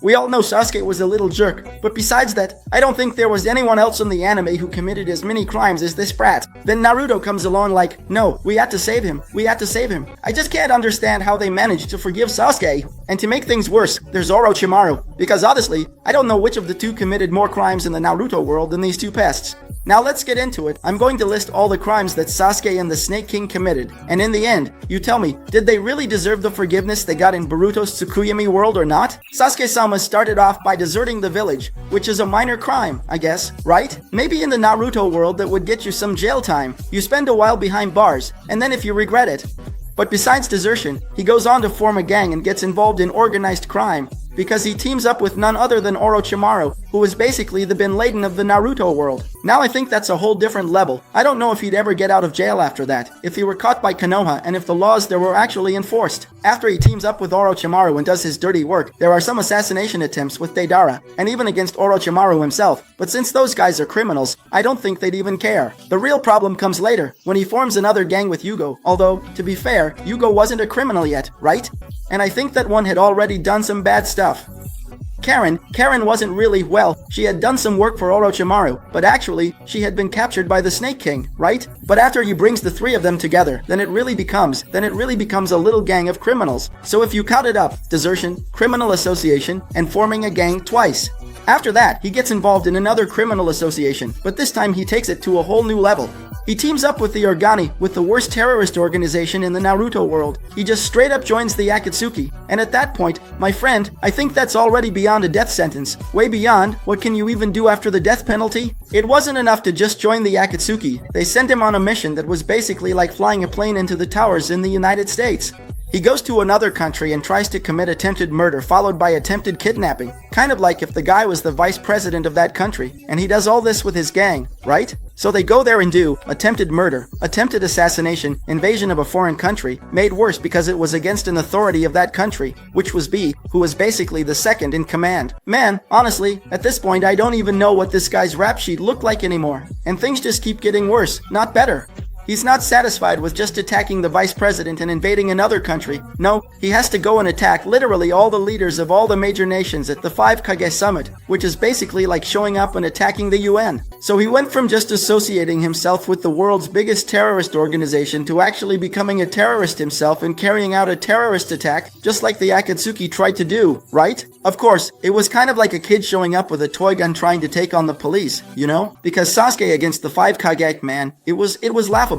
We all know Sasuke was a little jerk, but besides that, I don't think there was anyone else in the anime who committed as many crimes as this brat. Then Naruto comes along like, no, we had to save him, we had to save him. I just can't understand how they managed to forgive Sasuke. And to make things worse, there's Orochimaru, because honestly, I don't know which of the two committed more crimes in the Naruto world than these two pests. Now let's get into it. I'm going to list all the crimes that Sasuke and the Snake King committed, and in the end, you tell me, did they really deserve the forgiveness they got in Boruto's Tsukuyami world or not? Sasuke-sama started off by deserting the village, which is a minor crime, I guess, right? Maybe in the Naruto world that would get you some jail time. You spend a while behind bars, and then if you regret it. But besides desertion, he goes on to form a gang and gets involved in organized crime, because he teams up with none other than Orochimaru, who is basically the Bin Laden of the Naruto world. Now I think that's a whole different level. I don't know if he'd ever get out of jail after that, if he were caught by Konoha, and if the laws there were actually enforced. After he teams up with Orochimaru and does his dirty work, there are some assassination attempts with Deidara, and even against Orochimaru himself, but since those guys are criminals, I don't think they'd even care. The real problem comes later, when he forms another gang with Yugo, although, to be fair, Yugo wasn't a criminal yet, right? And I think that one had already done some bad stuff. Karen wasn't really, well, she had done some work for Orochimaru, but actually, she had been captured by the Snake King, right? But after he brings the three of them together, then it really becomes a little gang of criminals. So if you count it up, desertion, criminal association, and forming a gang twice. After that, he gets involved in another criminal association, but this time he takes it to a whole new level. He teams up with the Organi, with the worst terrorist organization in the Naruto world. He just straight up joins the Akatsuki. And at that point, my friend, I think that's already beyond a death sentence. Way beyond, what can you even do after the death penalty? It wasn't enough to just join the Akatsuki. They sent him on a mission that was basically like flying a plane into the towers in the United States. He goes to another country and tries to commit attempted murder followed by attempted kidnapping. Kind of like if the guy was the vice president of that country, and he does all this with his gang, right? So they go there and do attempted murder, attempted assassination, invasion of a foreign country, made worse because it was against an authority of that country, which was B, who was basically the second in command. Man, honestly, at this point I don't even know what this guy's rap sheet looked like anymore. And things just keep getting worse, not better. He's not satisfied with just attacking the vice president and invading another country. No, he has to go and attack literally all the leaders of all the major nations at the 5 Kage Summit, which is basically like showing up and attacking the UN. So he went from just associating himself with the world's biggest terrorist organization to actually becoming a terrorist himself and carrying out a terrorist attack, just like the Akatsuki tried to do, right? Of course, it was kind of like a kid showing up with a toy gun trying to take on the police, you know? Because Sasuke against the 5 Kage, man, it was laughable.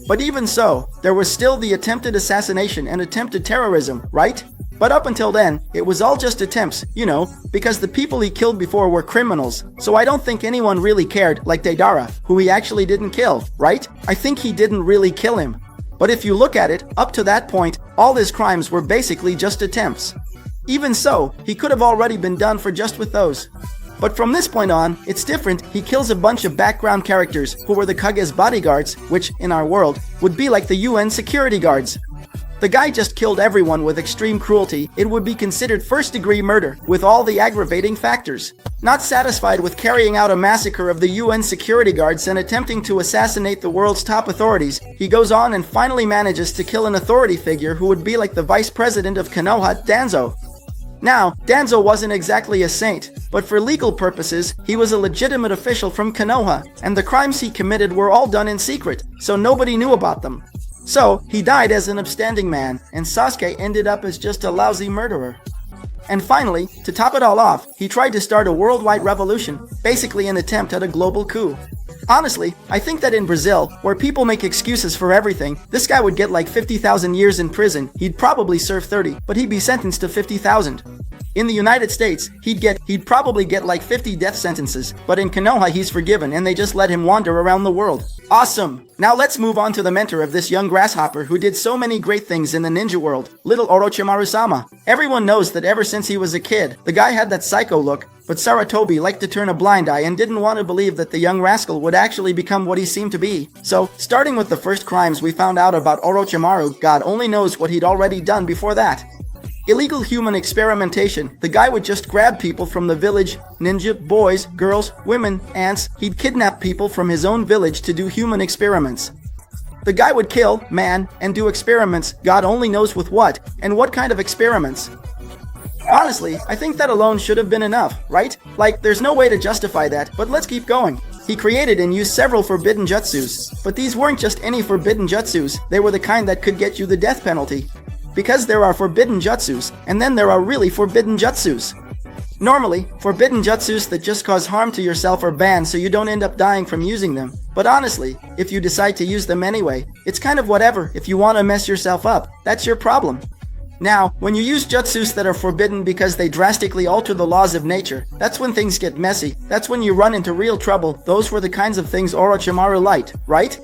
But even so, there was still the attempted assassination and attempted terrorism, right? But up until then, it was all just attempts, you know, because the people he killed before were criminals. So I don't think anyone really cared, like Deidara, who he actually didn't kill, right? I think he didn't really kill him. But if you look at it, up to that point, all his crimes were basically just attempts. Even so, he could have already been done for just with those. But from this point on, it's different. He kills a bunch of background characters who were the Kage's bodyguards, which, in our world, would be like the UN security guards. The guy just killed everyone with extreme cruelty. It would be considered first-degree murder, with all the aggravating factors. Not satisfied with carrying out a massacre of the UN security guards and attempting to assassinate the world's top authorities, he goes on and finally manages to kill an authority figure who would be like the vice president of Konoha, Danzo. Now, Danzo wasn't exactly a saint, but for legal purposes, he was a legitimate official from Konoha, and the crimes he committed were all done in secret, so nobody knew about them. So, he died as an upstanding man, and Sasuke ended up as just a lousy murderer. And finally, to top it all off, he tried to start a worldwide revolution, basically an attempt at a global coup. Honestly, I think that in Brazil, where people make excuses for everything, this guy would get like 50,000 years in prison. He'd probably serve 30, but he'd be sentenced to 50,000. In the United States, he'd probably get like 50 death sentences, but in Konoha he's forgiven and they just let him wander around the world. Awesome! Now let's move on to the mentor of this young grasshopper who did so many great things in the ninja world, little Orochimaru-sama. Everyone knows that ever since he was a kid, the guy had that psycho look, but Saratobi liked to turn a blind eye and didn't want to believe that the young rascal would actually become what he seemed to be. So, starting with the first crimes we found out about Orochimaru, God only knows what he'd already done before that. Illegal human experimentation. The guy would just grab people from the village, ninja, boys, girls, women, ants. He'd kidnap people from his own village to do human experiments. The guy would kill, man, and do experiments, God only knows with what, and what kind of experiments. Honestly, I think that alone should have been enough, right? Like, there's no way to justify that, but let's keep going. He created and used several forbidden jutsus, but these weren't just any forbidden jutsus, they were the kind that could get you the death penalty. Because there are forbidden jutsus, and then there are really forbidden jutsus. Normally, forbidden jutsus that just cause harm to yourself are banned so you don't end up dying from using them. But honestly, if you decide to use them anyway, it's kind of whatever if you want to mess yourself up. That's your problem. Now, when you use jutsus that are forbidden because they drastically alter the laws of nature, that's when things get messy. That's when you run into real trouble. Those were the kinds of things Orochimaru liked, right?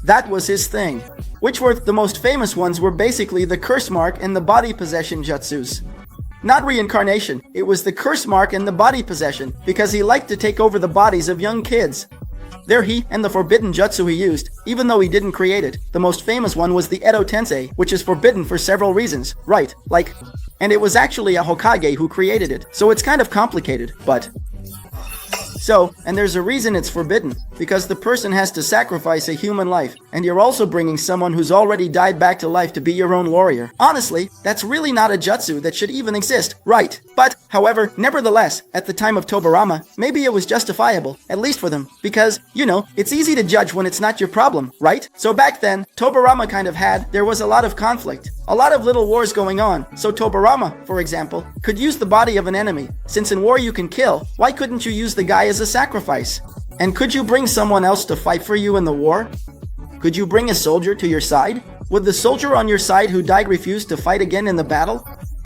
That was his thing. Which were the most famous ones were basically the curse mark and the body possession jutsus. Not reincarnation, it was the curse mark and the body possession, because he liked to take over the bodies of young kids. There he and the forbidden jutsu he used, even though he didn't create it. The most famous one was the Edo Tensei, which is forbidden for several reasons, right, like, and it was actually a Hokage who created it, so it's kind of complicated, but... So, and there's a reason it's forbidden, because the person has to sacrifice a human life, and you're also bringing someone who's already died back to life to be your own warrior. Honestly, that's really not a jutsu that should even exist, right? But, however, nevertheless, at the time of Tobirama, maybe it was justifiable, at least for them, because, you know, it's easy to judge when it's not your problem, right? So back then, Tobirama kind of there was a lot of conflict, a lot of little wars going on, so Tobirama, for example, could use the body of an enemy. Since in war you can kill, why couldn't you use the guy as a sacrifice? And could you bring someone else to fight for you in the war? Could you bring a soldier to your side? Would the soldier on your side who died refuse to fight again in the battle?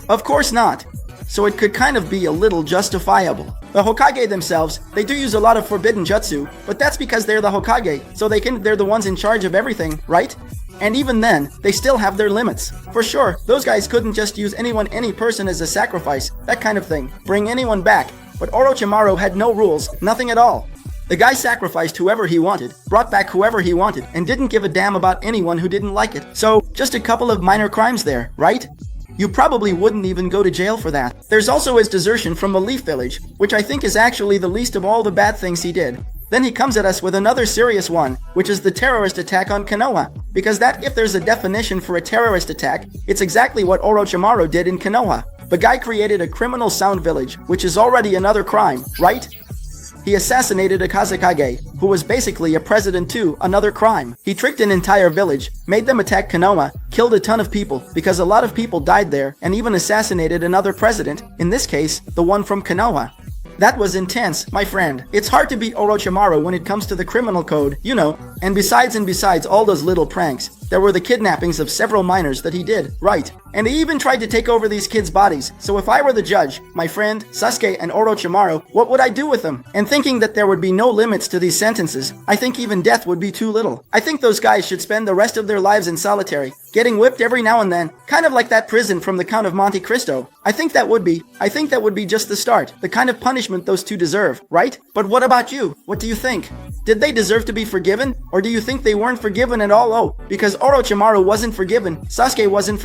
Of course not. So it could kind of be a little justifiable. The Hokage themselves, they do use a lot of forbidden jutsu, but that's because they're the Hokage, so they're the ones in charge of everything, right? And even then, they still have their limits. For sure, those guys couldn't just use any person as a sacrifice, that kind of thing, bring anyone back. But Orochimaru had no rules, nothing at all. The guy sacrificed whoever he wanted, brought back whoever he wanted, and didn't give a damn about anyone who didn't like it. So, just a couple of minor crimes there, right? You probably wouldn't even go to jail for that. There's also his desertion from the Leaf Village, which I think is actually the least of all the bad things he did. Then he comes at us with another serious one, which is the terrorist attack on Konoha. Because that, if there's a definition for a terrorist attack, it's exactly what Orochimaru did in Konoha. The guy created a criminal sound village, which is already another crime, right? He assassinated a Kazekage, who was basically a president too, another crime. He tricked an entire village, made them attack Konoha, killed a ton of people, because a lot of people died there, and even assassinated another president, in this case, the one from Konoha. That was intense, my friend. It's hard to beat Orochimaru when it comes to the criminal code, you know. And besides all those little pranks, there were the kidnappings of several minors that he did, right? And he even tried to take over these kids' bodies. So if I were the judge, my friend, Sasuke and Orochimaru, what would I do with them? And thinking that there would be no limits to these sentences, I think even death would be too little. I think those guys should spend the rest of their lives in solitary, getting whipped every now and then, kind of like that prison from the Count of Monte Cristo. I think that would be just the start, the kind of punishment those two deserve, right? But what about you? What do you think? Did they deserve to be forgiven? Or do you think they weren't forgiven at all? Oh, because Orochimaru wasn't forgiven, Sasuke wasn't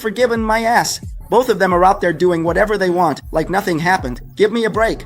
forgiven my ass. Both of them are out there doing whatever they want, like nothing happened. Give me a break.